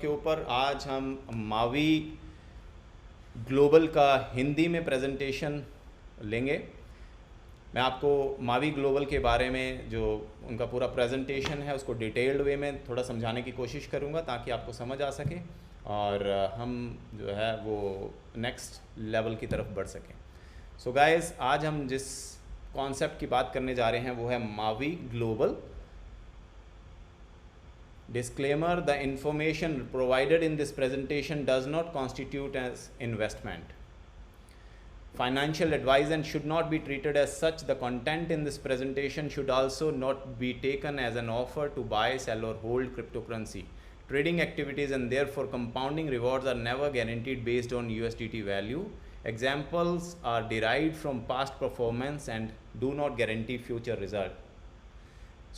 के ऊपर आज हम मावी ग्लोबल का हिंदी में प्रेजेंटेशन लेंगे। मैं आपको मावी ग्लोबल के बारे में जो उनका पूरा प्रेजेंटेशन है उसको डिटेल्ड वे में थोड़ा समझाने की कोशिश करूंगा ताकि आपको समझ आ सके और हम जो है वो नेक्स्ट लेवल की तरफ बढ़ सकें। सो गाइस, आज हम जिस कॉन्सेप्ट की बात करने जा रहे हैं वो है Mavi global. Disclaimer: the information provided in this presentation does not constitute as investment. Financial advice and should not be treated as such. The content in this presentation should also not be taken as an offer to buy, sell or hold cryptocurrency. Trading activities and therefore compounding rewards are never guaranteed based on USDT value. Examples are derived from past performance and do not guarantee future result.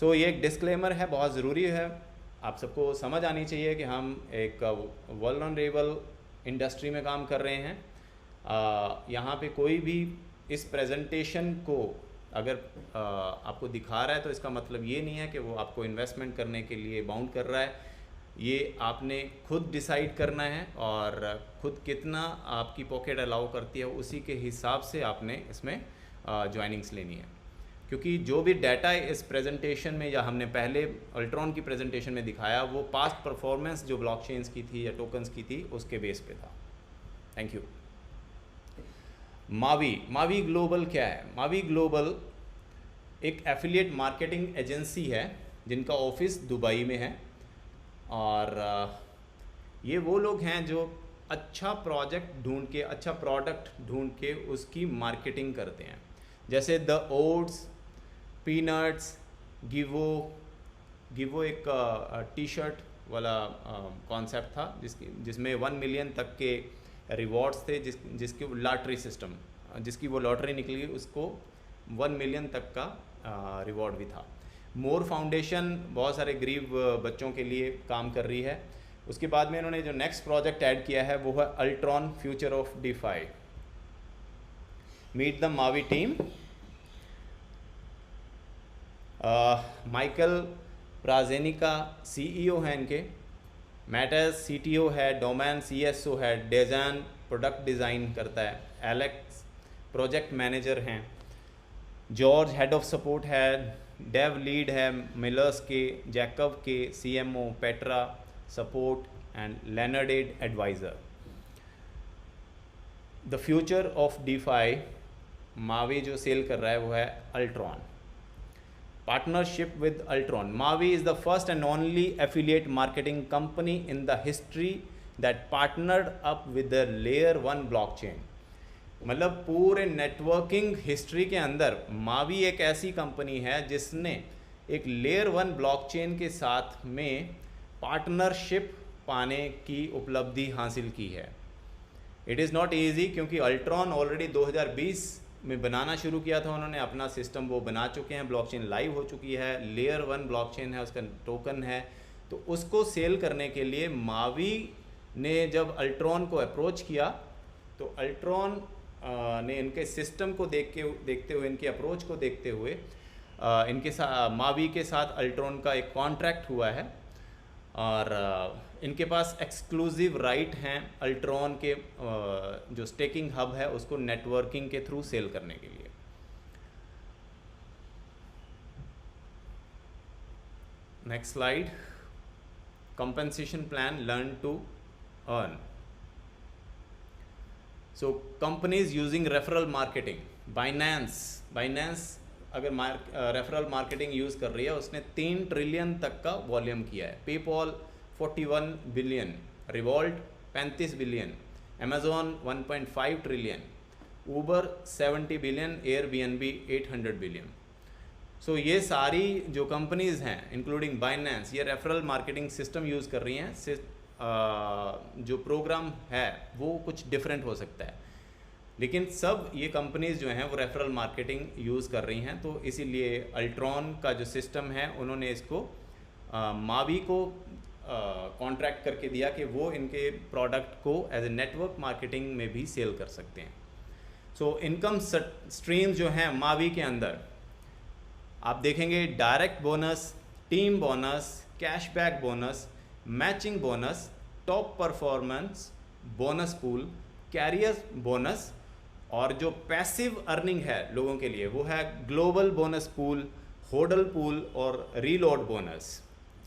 So ये एक disclaimer है, बहुत ज़रूरी है, आप सबको समझ आनी चाहिए कि हम एक वल्नरेबल इंडस्ट्री में काम कर रहे हैं। यहाँ पे कोई भी इस प्रेजेंटेशन को अगर आपको दिखा रहा है तो इसका मतलब ये नहीं है कि वो आपको इन्वेस्टमेंट करने के लिए बाउंड कर रहा है। ये आपने खुद डिसाइड करना है और खुद कितना आपकी पॉकेट अलाउ करती है उसी के हिसाब से आपने इसमें ज्वाइनिंग्स लेनी है, क्योंकि जो भी डाटा इस प्रेजेंटेशन में या हमने पहले अल्ट्रॉन की प्रेजेंटेशन में दिखाया वो पास्ट परफॉर्मेंस जो ब्लॉकचेन्स की थी या टोकन्स की थी उसके बेस पे था। Thank you. मावी ग्लोबल क्या है? मावी ग्लोबल एक एफिलिएट मार्केटिंग एजेंसी है जिनका ऑफिस दुबई में है और ये वो लोग हैं जो अच्छा प्रोडक्ट ढूंढ के उसकी मार्केटिंग करते हैं। जैसे द ओट्स, पीनट्स, गिवो एक टी शर्ट वाला कॉन्सेप्ट था जिसमें 1 मिलियन तक के रिवॉर्ड्स थे, जिसकी लॉटरी सिस्टम, जिसकी वो लॉटरी निकली उसको 1 मिलियन तक का रिवॉर्ड भी था। मोर फाउंडेशन बहुत सारे गरीब बच्चों के लिए काम कर रही है। उसके बाद में इन्होंने जो नेक्स्ट प्रोजेक्ट ऐड किया है वो है Altron future of DeFi. Meet the Mavi team. Michael Prajenica CEO हैं इनके, मैटर्स सीटीओ है, डोमैन सीएसओ है, डेजान प्रोडक्ट डिज़ाइन करता है, एलेक्स प्रोजेक्ट मैनेजर हैं, जॉर्ज हेड ऑफ सपोर्ट है, डेव लीड है मिलर्स के, जैकब के सीएमओ, पेट्रा सपोर्ट एंड लेनर्डेड advisor. The future of DeFi Mavi जो सेल कर रहा है वो है Altron. Partnership with Altron. Mavi is the first and only affiliate marketing company in the history that partnered up with the layer 1 blockchain. मतलब पूरे नेटवर्किंग हिस्ट्री के अंदर मावी एक ऐसी कंपनी है जिसने एक लेयर 1 ब्लॉकचेन के साथ में पार्टनरशिप पाने की उपलब्धि हासिल की है। इट इज़ नॉट ईजी, क्योंकि अल्ट्रॉन ऑलरेडी 2020 में बनाना शुरू किया था उन्होंने, अपना सिस्टम वो बना चुके हैं, ब्लॉकचेन लाइव हो चुकी है, लेयर 1 ब्लॉकचेन है, उसका टोकन है, तो उसको सेल करने के लिए मावी ने जब अल्ट्रॉन को अप्रोच किया तो अल्ट्रॉन ने इनके सिस्टम को देखते हुए, इनके अप्रोच को देखते हुए इनके साथ मावी के साथ अल्ट्रॉन का एक कॉन्ट्रैक्ट हुआ है और इनके पास एक्सक्लूसिव राइट हैं अल्ट्रॉन के जो स्टेकिंग हब है उसको नेटवर्किंग के थ्रू सेल करने के लिए। Next slide. Compensation plan, learn to earn. So companies using referral marketing. Binance अगर रेफरल मार्केटिंग यूज़ कर रही है, उसने 3 ट्रिलियन तक का वॉल्यूम किया है। PayPal 41 billion, Revolut 35 billion, Amazon 1.5 trillion, Uber 70 billion, Airbnb 800 billion. So ये सारी जो कंपनीज़ हैं इंक्लूडिंग बाइनेंस, ये रेफरल मार्केटिंग सिस्टम यूज़ कर रही हैं। जो प्रोग्राम है वो कुछ डिफरेंट हो सकता है, लेकिन सब ये कंपनीज़ जो हैं वो रेफरल मार्केटिंग यूज़ कर रही हैं। तो इसीलिए अल्ट्रॉन का जो सिस्टम है उन्होंने इसको मावी को कॉन्ट्रैक्ट करके दिया कि वो इनके प्रोडक्ट को एज ए नेटवर्क मार्केटिंग में भी सेल कर सकते हैं। सो इनकम स्ट्रीम्स जो हैं मावी के अंदर आप देखेंगे, direct bonus, team bonus, cashback bonus, matching bonus top performance bonus pool, career bonus, और जो पैसिव अर्निंग है लोगों के लिए वो है global bonus pool, Hodal pool और रीलोड बोनस।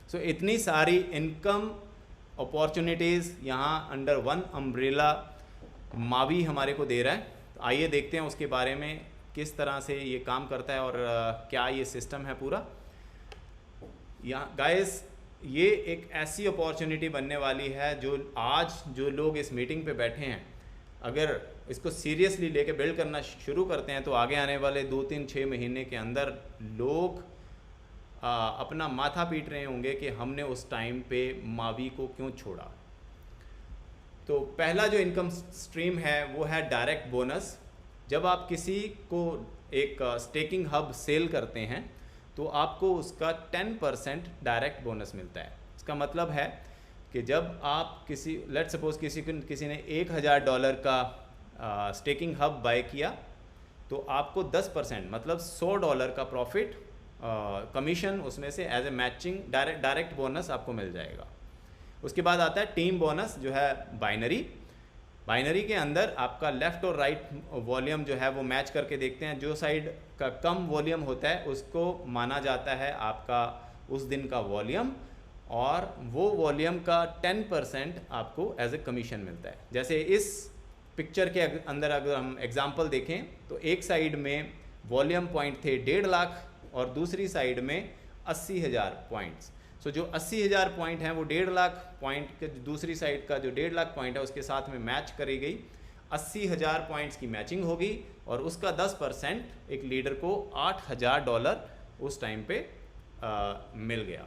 सो इतनी सारी इनकम अपॉर्चुनिटीज़ यहाँ अंडर वन अम्ब्रेला मावी हमारे को दे रहा है। तो आइए देखते हैं उसके बारे में किस तरह से ये काम करता है और क्या ये सिस्टम है पूरा। यहाँ गाइस ये एक ऐसी अपॉर्चुनिटी बनने वाली है जो आज जो लोग इस मीटिंग पे बैठे हैं, अगर इसको सीरियसली लेके बिल्ड करना शुरू करते हैं तो आगे आने वाले 2-3-6 महीने के अंदर लोग अपना माथा पीट रहे होंगे कि हमने उस टाइम पे मावी को क्यों छोड़ा। तो पहला जो इनकम स्ट्रीम है वो है डायरेक्ट बोनस। जब आप किसी को एक स्टेकिंग हब सेल करते हैं तो आपको उसका 10% डायरेक्ट बोनस मिलता है। इसका मतलब है कि जब आप किसी लेट्स सपोज किसी ने $1000 का स्टेकिंग हब बाय किया तो आपको 10% मतलब $100 का प्रॉफिट कमीशन उसमें से as a matching direct bonus आपको मिल जाएगा। उसके बाद आता है टीम बोनस जो है बाइनरी के अंदर आपका लेफ़्ट और राइट वॉल्यूम जो है वो मैच करके देखते हैं। जो साइड का कम वॉल्यूम होता है उसको माना जाता है आपका उस दिन का वॉल्यूम, और वो वॉल्यूम का 10% आपको एज ए कमीशन मिलता है। जैसे इस पिक्चर के अंदर अगर हम एग्जांपल देखें तो एक साइड में वॉल्यूम पॉइंट थे 1.5 लाख और दूसरी साइड में 80,000 पॉइंट्स। सो जो 80,000 पॉइंट हैं वो 1.5 लाख पॉइंट के दूसरी साइड का जो 1.5 लाख पॉइंट है उसके साथ में मैच करी गई। 80,000 पॉइंट्स की मैचिंग होगी और उसका 10% एक लीडर को $8,000 उस टाइम पे मिल गया।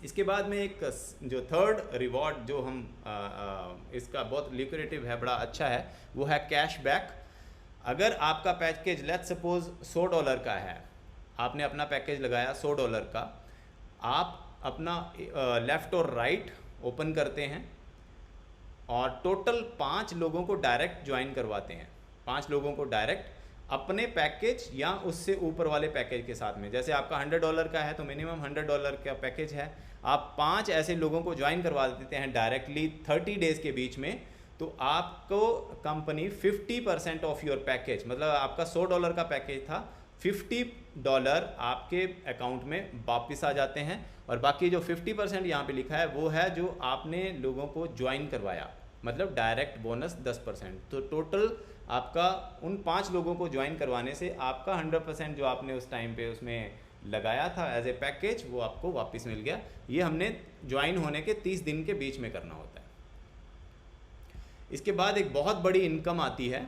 इसके बाद में एक जो थर्ड रिवॉर्ड जो हम इसका बहुत ल्यूक्रेटिव है, बड़ा अच्छा है, वो है कैश बैक। अगर आपका पैकेज लेट्स सपोज $100 का है, आपने अपना पैकेज लगाया $100 का, आप अपना लेफ़्ट और राइट ओपन करते हैं और टोटल 5 लोगों को डायरेक्ट ज्वाइन करवाते हैं। 5 लोगों को डायरेक्ट अपने पैकेज या उससे ऊपर वाले पैकेज के साथ में। जैसे आपका $100 का है तो मिनिमम $100 का पैकेज है, आप 5 ऐसे लोगों को ज्वाइन करवा देते हैं डायरेक्टली 30 डेज़ के बीच में, तो आपको कंपनी 50% ऑफ योर पैकेज, मतलब आपका $100 का पैकेज था, $50 आपके अकाउंट में वापस आ जाते हैं। और बाकी जो 50% यहाँ पे लिखा है वो है जो आपने लोगों को ज्वाइन करवाया, मतलब डायरेक्ट बोनस 10%। तो टोटल आपका उन 5 लोगों को ज्वाइन करवाने से आपका 100% जो आपने उस टाइम पे उसमें लगाया था एज ए पैकेज वो आपको वापस मिल गया। ये हमने ज्वाइन होने के 30 दिन के बीच में करना होता है। इसके बाद एक बहुत बड़ी इनकम आती है,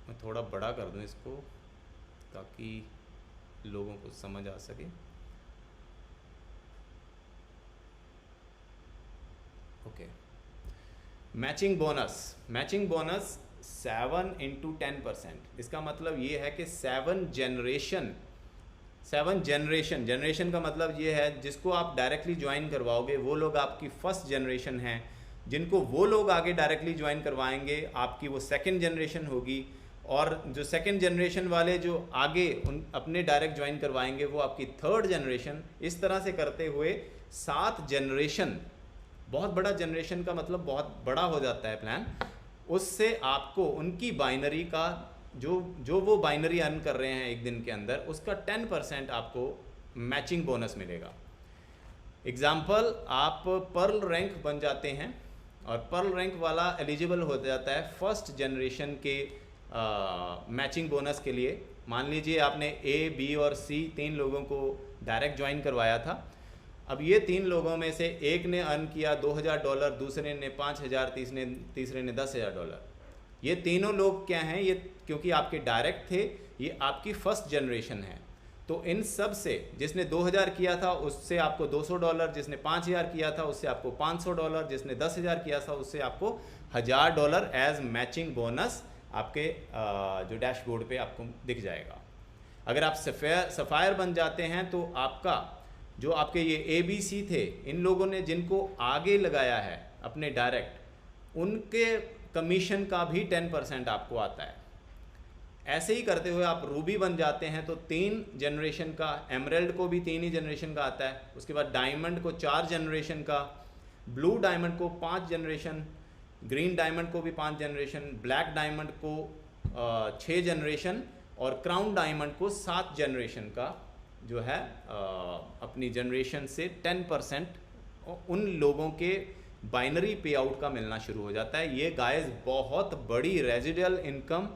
मैं थोड़ा बड़ा कर दूं इसको ताकि लोगों को समझ आ सके। Okay, matching bonus 7 × 10%। इसका मतलब ये है कि 7 जनरेशन का मतलब ये है जिसको आप डायरेक्टली ज्वाइन करवाओगे वो लोग आपकी फर्स्ट जनरेशन हैं, जिनको वो लोग आगे डायरेक्टली ज्वाइन करवाएंगे आपकी वो सेकंड जनरेशन होगी, और जो सेकंड जनरेशन वाले जो आगे उन अपने डायरेक्ट ज्वाइन करवाएंगे वो आपकी थर्ड जनरेशन। इस तरह से करते हुए 7 जनरेशन, बहुत बड़ा जनरेशन का मतलब बहुत बड़ा हो जाता है प्लान। उससे आपको उनकी बाइनरी का जो वो बाइनरी अर्न कर रहे हैं एक दिन के अंदर, उसका 10% आपको मैचिंग बोनस मिलेगा। एग्जाम्पल, आप पर्ल रैंक बन जाते हैं और पर्ल रैंक वाला एलिजिबल हो जाता है फर्स्ट जनरेशन के मैचिंग बोनस के लिए। मान लीजिए आपने A, B और C 3 लोगों को डायरेक्ट ज्वाइन करवाया था। अब ये 3 लोगों में से एक ने अर्न किया $2,000, दूसरे ने $5,000, तीसरे ने $10,000। ये तीनों लोग क्या हैं, ये क्योंकि आपके डायरेक्ट थे, ये आपकी फर्स्ट जनरेशन है। तो इन सब से जिसने 2,000 किया था उससे आपको $200, जिसने 5,000 किया था उससे आपको $500, जिसने 10,000 किया था उससे आपको $1,000 एज मैचिंग बोनस आपके जो डैशबोर्ड पे आपको दिख जाएगा। अगर आप सफ़ायर बन जाते हैं तो आपका जो आपके ये ABC थे, इन लोगों ने जिनको आगे लगाया है अपने डायरेक्ट, उनके कमीशन का भी 10% आपको आता है। ऐसे ही करते हुए आप रूबी बन जाते हैं तो 3 जनरेशन का, एमरल्ड को भी 3 ही जनरेशन का आता है, उसके बाद डायमंड को 4 जनरेशन का, ब्लू डायमंड को 5 जनरेशन, ग्रीन डायमंड को भी 5 जनरेशन, ब्लैक डायमंड को 6 जनरेशन और क्राउन डायमंड को 7 जनरेशन का जो है अपनी जनरेशन से 10% उन लोगों के बाइनरी पे आउट का मिलना शुरू हो जाता है। ये गाइस बहुत बड़ी रेजिडुअल इनकम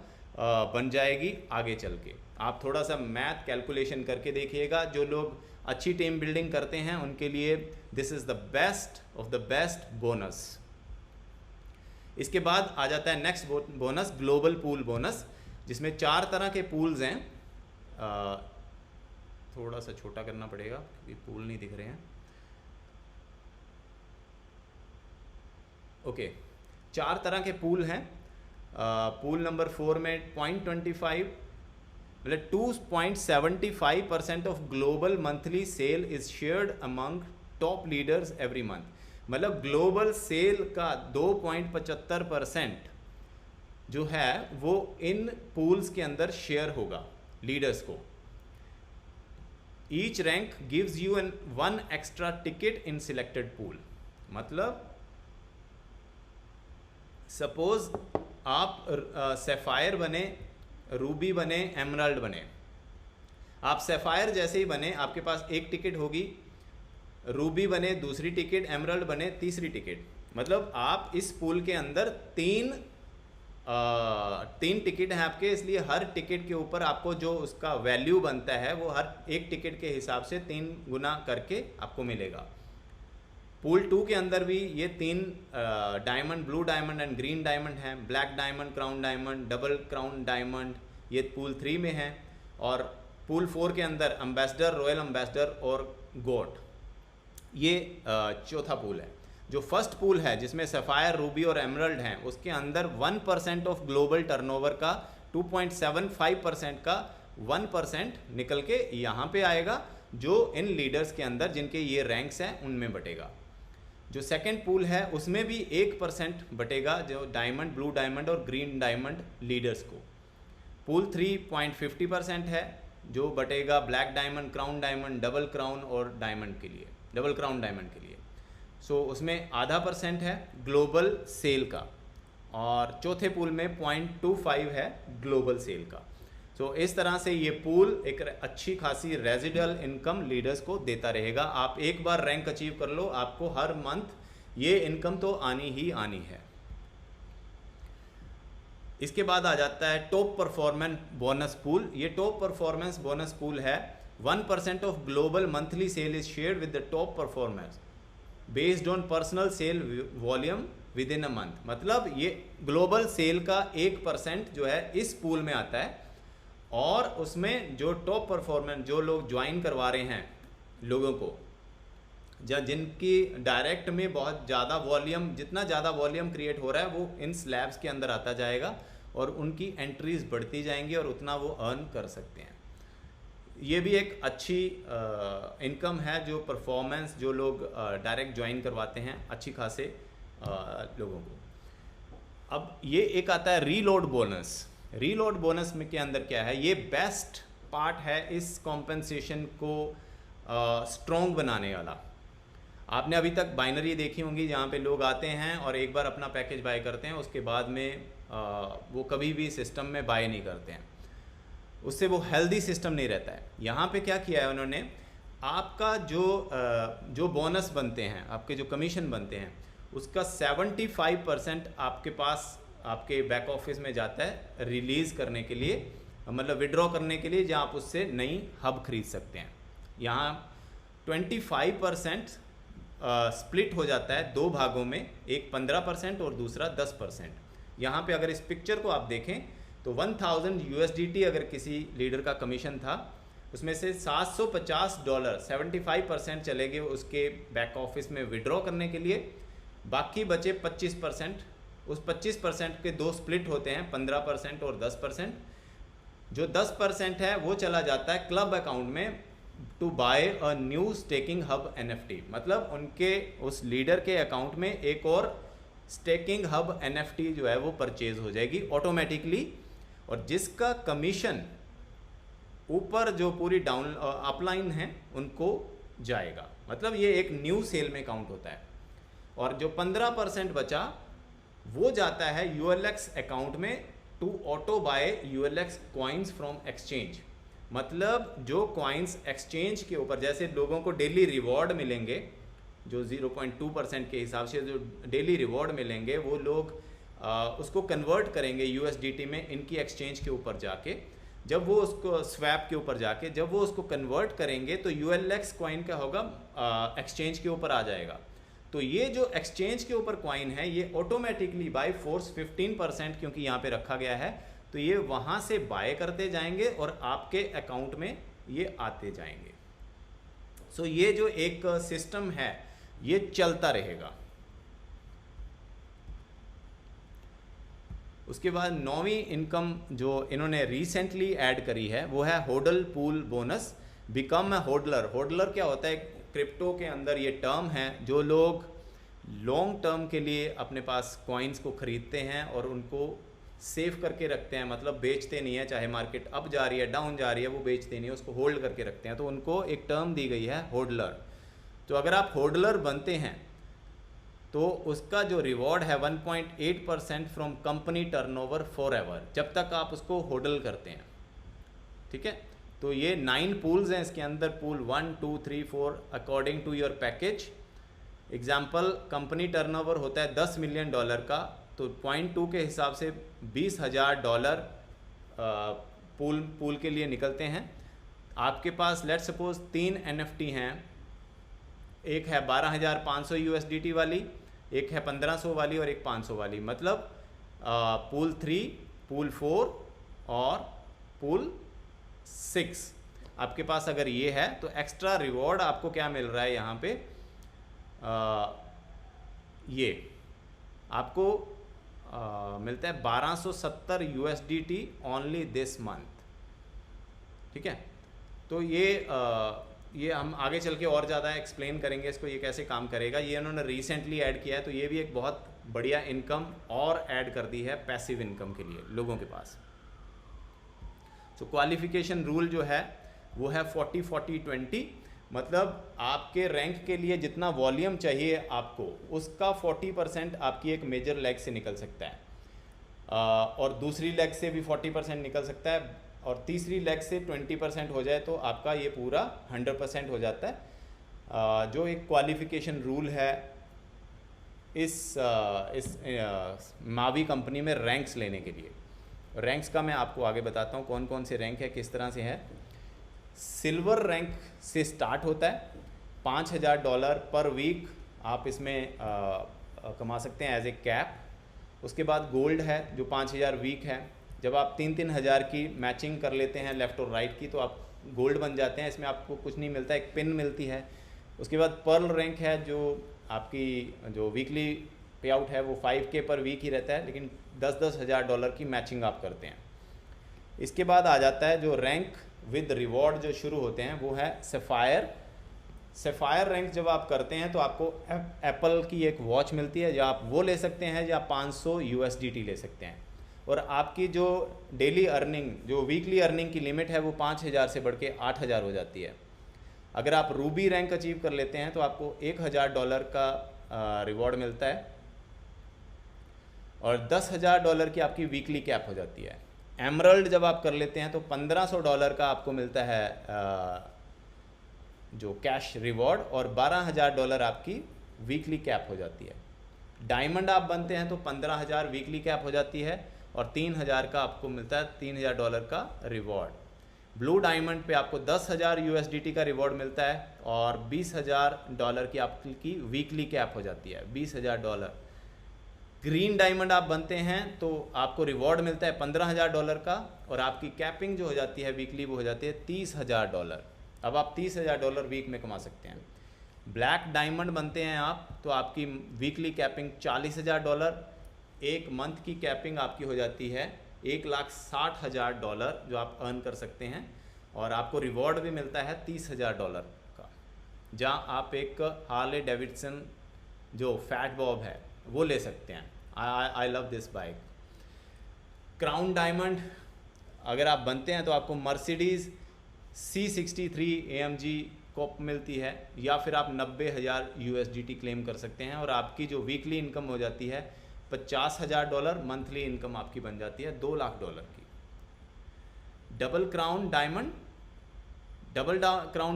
बन जाएगी आगे चल के। आप थोड़ा सा मैथ कैलकुलेशन करके देखिएगा, जो लोग अच्छी टीम बिल्डिंग करते हैं उनके लिए this is the best of the best bonus. इसके बाद आ जाता है next bonus, global pool bonus, जिसमें 4 तरह के पूल्स हैं। थोड़ा सा छोटा करना पड़ेगा क्योंकि पूल नहीं दिख रहे हैं। ओके, 4 तरह के पूल हैं। पूल नंबर 4 में 0.25 मतलब 2.75% of global monthly sale is shared among top leaders every month. मतलब ग्लोबल सेल का 2.75% जो है वो इन पूल्स के अंदर शेयर होगा लीडर्स को। Each rank gives you an 1 extra ticket in selected pool. मतलब सपोज आप सैफायर बने, रूबी बने, एमराल्ड बने। आप सैफायर जैसे ही बने आपके पास 1 टिकट होगी, रूबी बने दूसरी टिकट, एमराल्ड बने तीसरी टिकट। मतलब आप इस पूल के अंदर 3 टिकट हैं आपके, इसलिए हर टिकट के ऊपर आपको जो उसका वैल्यू बनता है वो हर एक टिकट के हिसाब से 3 गुना करके आपको मिलेगा। पूल 2 के अंदर भी ये 3 diamond, blue diamond and green diamond हैं। Black diamond, crown diamond, double crown diamond ये पूल 3 में है। और पूल 4 के अंदर एम्बेसडर, रॉयल एम्बेसडर और गोट, ये चौथा पूल है। जो फर्स्ट पूल है जिसमें सफ़ायर, रूबी और एमराल्ड हैं, उसके अंदर 1% ऑफ ग्लोबल टर्नओवर का 2.75% का 1% निकल के यहाँ पे आएगा, जो इन लीडर्स के अंदर जिनके ये रैंक्स हैं उनमें बटेगा। जो सेकंड पूल है उसमें भी 1% बटेगा, जो डायमंड, ब्लू डायमंड और ग्रीन डायमंड लीडर्स को। पूल 3.50% है जो बटेगा black diamond, crown diamond, double crown और डायमंड के लिए, डबल क्राउन डायमंड के लिए। सो उसमें आधा % है ग्लोबल सेल का। और चौथे पूल में 0.25 है ग्लोबल सेल का। सो इस तरह से ये पूल एक अच्छी खासी रेजिडुअल इनकम लीडर्स को देता रहेगा। आप एक बार रैंक अचीव कर लो, आपको हर मंथ ये इनकम तो आनी ही आनी है। इसके बाद आ जाता है टॉप परफॉर्मेंस बोनस पूल। ये टॉप परफॉर्मेंस बोनस पूल है 1% of global monthly sale is shared with the top performance based on personal sale volume within a month. मतलब ये ग्लोबल सेल का 1% जो है इस पूल में आता है, और उसमें जो टॉप परफॉर्मेंस जो लोग ज्वाइन करवा रहे हैं लोगों को, जिनकी डायरेक्ट में बहुत ज़्यादा वॉल्यूम, जितना ज़्यादा वॉल्यूम क्रिएट हो रहा है वो इन स्लैब्स के अंदर आता जाएगा और उनकी एंट्रीज बढ़ती जाएंगी और उतना वो अर्न कर सकते हैं। ये भी एक अच्छी इनकम है जो परफॉर्मेंस, जो लोग डायरेक्ट ज्वाइन करवाते हैं अच्छी खासे लोगों को। अब ये एक आता है रीलोड बोनस। रीलोड बोनस में के अंदर क्या है, ये बेस्ट पार्ट है इस कॉम्पेंसेशन को स्ट्रॉन्ग बनाने वाला। आपने अभी तक बाइनरी देखी होंगी जहाँ पे लोग आते हैं और एक बार अपना पैकेज बाय करते हैं, उसके बाद में वो कभी भी सिस्टम में बाय नहीं करते हैं, उससे वो हेल्दी सिस्टम नहीं रहता है। यहाँ पे क्या किया है उन्होंने, आपका जो बोनस बनते हैं, आपके जो कमीशन बनते हैं, उसका 75% आपके पास आपके बैक ऑफिस में जाता है रिलीज़ करने के लिए, मतलब विड्रॉ करने के लिए, जहाँ आप उससे नई हब खरीद सकते हैं। यहाँ 25% स्प्लिट हो जाता है 2 भागों में, एक 15% और दूसरा 10%। यहाँ पे अगर इस पिक्चर को आप देखें तो 1000 USDT अगर किसी लीडर का कमीशन था, उसमें से $750 75% चले गए उसके बैक ऑफिस में विड्रॉ करने के लिए, बाकी बचे 25%। उस 25% के 2 स्प्लिट होते हैं, 15% और 10%। जो 10% है वो चला जाता है क्लब अकाउंट में to buy a new staking hub NFT। मतलब उनके उस लीडर के अकाउंट में एक और स्टेकिंग हब NFT जो है वो परचेज हो जाएगी ऑटोमेटिकली, और जिसका कमीशन ऊपर जो पूरी डाउन अपलाइन है उनको जाएगा। मतलब ये एक न्यू सेल में काउंट होता है। और जो 15% बचा वो जाता है ULX अकाउंट में to auto buy ULX coins from exchange. मतलब जो कॉइन्स एक्सचेंज के ऊपर, जैसे लोगों को डेली रिवॉर्ड मिलेंगे, जो 0.2% के हिसाब से जो डेली रिवॉर्ड मिलेंगे, वो लोग उसको कन्वर्ट करेंगे USDT में इनकी एक्सचेंज के ऊपर जाके। जब वो उसको स्वैप के ऊपर जाके जब वो उसको कन्वर्ट करेंगे तो ULX कॉइन क्या होगा, एक्सचेंज के ऊपर आ जाएगा। तो ये जो एक्सचेंज के ऊपर कॉइन है ये ऑटोमेटिकली बाय फोर्स 15% क्योंकि यहाँ पे रखा गया है, तो ये वहाँ से बाय करते जाएंगे और आपके अकाउंट में ये आते जाएंगे। सो ये जो एक सिस्टम है ये चलता रहेगा। उसके बाद 9वीं इनकम जो इन्होंने रिसेंटली ऐड करी है वो है hodl pool bonus, become a hodler. Hodler क्या होता है, क्रिप्टो के अंदर ये टर्म है। जो लोग लॉन्ग टर्म के लिए अपने पास कॉइन्स को खरीदते हैं और उनको सेव करके रखते हैं, मतलब बेचते नहीं है, चाहे मार्केट अप जा रही है डाउन जा रही है वो बेचते नहीं है, उसको होल्ड करके रखते हैं, तो उनको एक टर्म दी गई है होल्डलर। तो अगर आप होल्डलर बनते हैं तो उसका जो रिवॉर्ड है 1.8% फ्रॉम कंपनी टर्नओवर फॉरएवर, जब तक आप उसको होल्ड करते हैं। ठीक है, तो ये 9 पूल्स हैं इसके अंदर, pool 1 2 3 4 according to your package. Example, company turnover होता है $10 मिलियन का, तो 0.2 के हिसाब से $20,000 पूल के लिए निकलते हैं। आपके पास लेट सपोज 3 NFT हैं, एक है 12,500 USDT वाली, एक है 1500 वाली और एक 500 वाली। मतलब पूल 3, पूल 4 और पूल 6 आपके पास अगर ये है तो एक्स्ट्रा रिवॉर्ड आपको क्या मिल रहा है यहाँ पे, ये आपको मिलता है 1270 USDT ओनली दिस मंथ। ठीक है, तो ये हम आगे चल के और ज़्यादा एक्सप्लेन करेंगे इसको, ये कैसे काम करेगा। ये उन्होंने रिसेंटली ऐड किया है, तो ये भी एक बहुत बढ़िया इनकम और ऐड कर दी है पैसिव इनकम के लिए लोगों के पास। तो क्वालिफिकेशन रूल जो है वो है 40-40-20, मतलब आपके रैंक के लिए जितना वॉल्यूम चाहिए आपको उसका 40% आपकी एक मेजर लेग से निकल सकता है, और दूसरी लेग से भी 40% निकल सकता है, और तीसरी लेग से 20% हो जाए तो आपका ये पूरा 100% हो जाता है। जो एक क्वालिफिकेशन रूल है इस मावी कंपनी में रैंक्स लेने के लिए। रैंक्स का मैं आपको आगे बताता हूँ कौन कौन से रैंक है, किस तरह से है। सिल्वर रैंक से स्टार्ट होता है, $5,000 पर वीक आप इसमें कमा सकते हैं एज ए कैप। उसके बाद गोल्ड है जो 5,000 वीक है। जब आप 3-3 हज़ार की मैचिंग कर लेते हैं लेफ़्ट और राइट की तो आप गोल्ड बन जाते हैं, इसमें आपको कुछ नहीं मिलता, एक पिन मिलती है। उसके बाद पर्ल रैंक है जो आपकी जो वीकली पे आउट है वो 5K पर वीक ही रहता है, लेकिन $10-10 हज़ार की मैचिंग आप करते हैं। इसके बाद आ जाता है जो रैंक विद रिवॉर्ड जो शुरू होते हैं वो है सफ़ायर। सफ़ायर रैंक जब आप करते हैं तो आपको एप्पल की एक वॉच मिलती है, या आप वो ले सकते हैं या 500 USDT ले सकते हैं। और आपकी जो डेली अर्निंग, जो वीकली अर्निंग की लिमिट है वो 5,000 से बढ़ के 8,000 हो जाती है। अगर आप रूबी रैंक अचीव कर लेते हैं तो आपको $1,000 का रिवॉर्ड मिलता है, और $10,000 की आपकी वीकली कैप हो जाती है। एमरल्ड जब आप कर लेते हैं तो $1,500 का आपको मिलता है जो कैश रिवॉर्ड, और $12,000 आपकी वीकली कैप हो जाती है। डायमंड आप बनते हैं तो 15,000 वीकली कैप हो जाती है, और 3,000 का आपको मिलता है $3,000 का रिवॉर्ड। ब्लू डायमंड पे आपको 10,000 USDT का रिवॉर्ड मिलता है, और $20,000 की आपकी वीकली कैप हो जाती है, $20,000। ग्रीन डायमंड आप बनते हैं तो आपको रिवॉर्ड मिलता है $15,000 का, और आपकी कैपिंग जो हो जाती है वीकली वो हो जाती है $30,000। अब आप $30,000 वीक में कमा सकते हैं। ब्लैक डायमंड बनते हैं आप तो आपकी वीकली कैपिंग $40,000, एक मंथ की कैपिंग आपकी हो जाती है $1,60,000 जो आप अर्न कर सकते हैं, और आपको रिवॉर्ड भी मिलता है $30,000 का, जहां आप एक हार्ले डेविडसन जो फैट बॉब है वो ले सकते हैं। I love this bike. Crown diamond अगर आप बनते हैं तो आपको मर्सिडीज़ C63 AMG कॉप मिलती है, या फिर आप 90,000 USDT क्लेम कर सकते हैं और आपकी जो वीकली इनकम हो जाती है $50,000, मंथली इनकम आपकी बन जाती है $2 लाख की। डबल क्राउन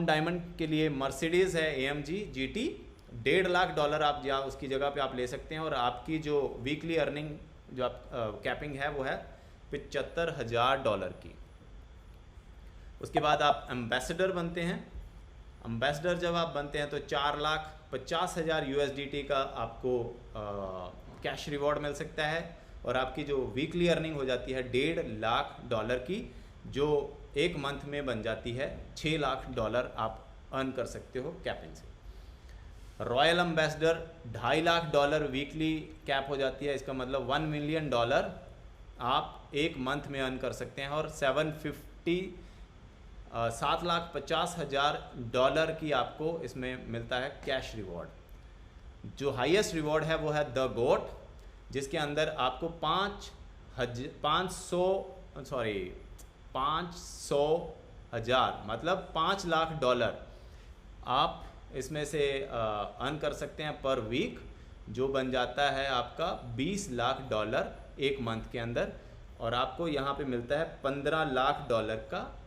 डायमंड के लिए मर्सिडीज़ है AMG GT, $1.5 लाख आप या उसकी जगह पे आप ले सकते हैं और आपकी जो वीकली अर्निंग जो आप कैपिंग है वो है $75,000 की। उसके बाद आप एम्बेसडर बनते हैं। एम्बेसडर जब आप बनते हैं तो $4,50,000 USDT का आपको कैश रिवॉर्ड मिल सकता है और आपकी जो वीकली अर्निंग हो जाती है $1.5 लाख की, जो एक मंथ में बन जाती है $6 लाख आप अर्न कर सकते हो कैपिंग से। Royal ambassador $2.5 lakh weekly cap हो जाती है, इसका मतलब $1 मिलियन आप एक मंथ में अर्न कर सकते हैं और $7,50,000 की आपको इसमें मिलता है कैश रिवॉर्ड। जो हाईएस्ट रिवॉर्ड है वो है द गोट, जिसके अंदर आपको 500,000 मतलब $5 लाख आप इसमें से अर्न कर सकते हैं पर वीक, जो बन जाता है आपका $20 लाख एक मंथ के अंदर, और आपको यहाँ पे मिलता है $15 लाख का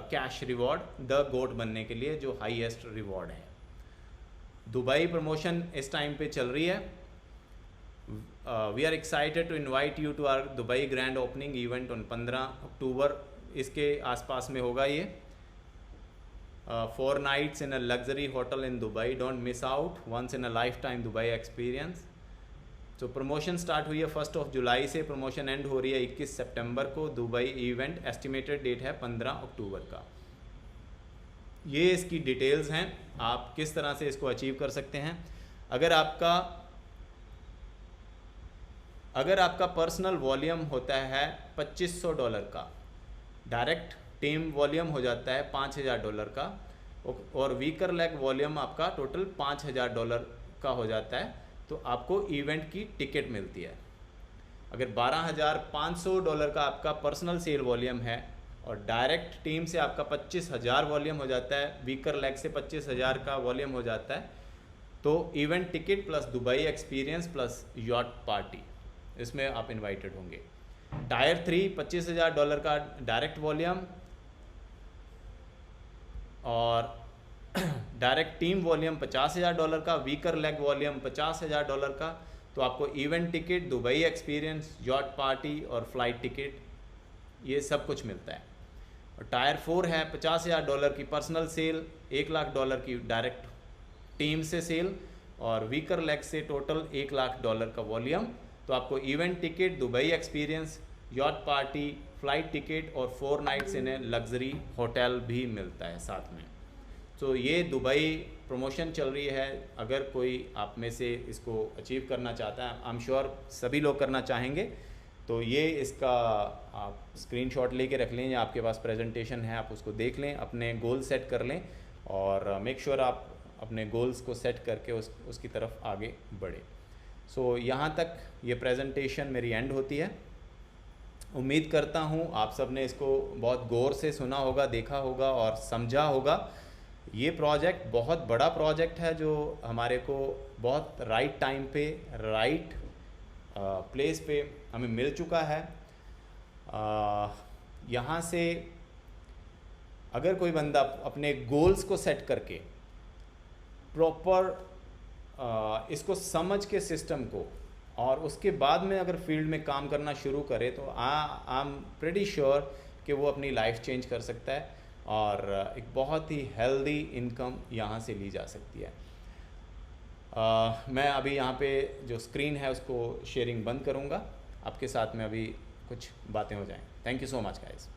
कैश रिवॉर्ड द गोट बनने के लिए, जो हाईएस्ट रिवॉर्ड है। दुबई प्रमोशन इस टाइम पे चल रही है। We are excited to invite you to our Dubai grand opening event on 15 October, इसके आसपास में होगा ये। 4 nights in a luxury hotel in Dubai, don't miss out, once in a lifetime Dubai experience। तो प्रमोशन स्टार्ट हुई है 1 जुलाई से, promotion and हो रही है 21 सितंबर को। दुबई इवेंट एस्टिमेटेड डेट है 15 अक्टूबर का। ये इसकी डिटेल्स हैं, आप किस तरह से इसको अचीव कर सकते हैं। अगर आपका पर्सनल वॉल्यूम होता है $2500 का, डायरेक्ट टीम वॉल्यूम हो जाता है $5,000 का, और वीकर लेग वॉल्यूम आपका टोटल $5,000 का हो जाता है, तो आपको इवेंट की टिकट मिलती है। अगर $12,500 का आपका पर्सनल सेल वॉल्यूम है और डायरेक्ट टीम से आपका 25,000 वॉल्यूम हो जाता है, वीकर लेग से 25,000 का वॉल्यूम हो जाता है, तो event ticket plus Dubai experience plus yacht party, इसमें आप इनवाइटेड होंगे। टायर 3 $25,000 का डायरेक्ट वॉल्यूम और डायरेक्ट टीम वॉल्यूम $50,000 का, वीकर लेग वॉल्यूम $50,000 का, तो आपको event ticket, Dubai experience, yacht party और फ्लाइट टिकट, ये सब कुछ मिलता है। और टायर 4 है $50,000 की पर्सनल सेल, $1 लाख की डायरेक्ट टीम से सेल, और वीकर लेग से टोटल $1 लाख का वॉल्यूम, तो आपको event ticket, Dubai experience, yacht party, flight ticket और 4 nights in a luxury hotel भी मिलता है साथ में। तो ये दुबई प्रमोशन चल रही है। अगर कोई आप में से इसको अचीव करना चाहता है, आई एम श्योर सभी लोग करना चाहेंगे, तो ये इसका आप स्क्रीनशॉट लेके रख लें या आपके पास प्रेजेंटेशन है आप उसको देख लें, अपने गोल सेट कर लें और मेक श्योर आप अपने गोल्स को सेट करके उसकी तरफ आगे बढ़े। सो यहाँ तक ये प्रेजेंटेशन मेरी एंड होती है। उम्मीद करता हूँ आप सब ने इसको बहुत गौर से सुना होगा, देखा होगा और समझा होगा। ये प्रोजेक्ट बहुत बड़ा प्रोजेक्ट है जो हमारे को बहुत राइट टाइम पे, राइट प्लेस पे हमें मिल चुका है। यहाँ से अगर कोई बंदा अपने गोल्स को सेट करके प्रॉपर इसको समझ के सिस्टम को, और उसके बाद में अगर फील्ड में काम करना शुरू करे, तो आई एम प्रेटी श्योर कि वो अपनी लाइफ चेंज कर सकता है और एक बहुत ही हेल्दी इनकम यहाँ से ली जा सकती है। मैं अभी यहाँ पे जो स्क्रीन है उसको शेयरिंग बंद करूँगा, आपके साथ में अभी कुछ बातें हो जाएं। Thank you so much guys.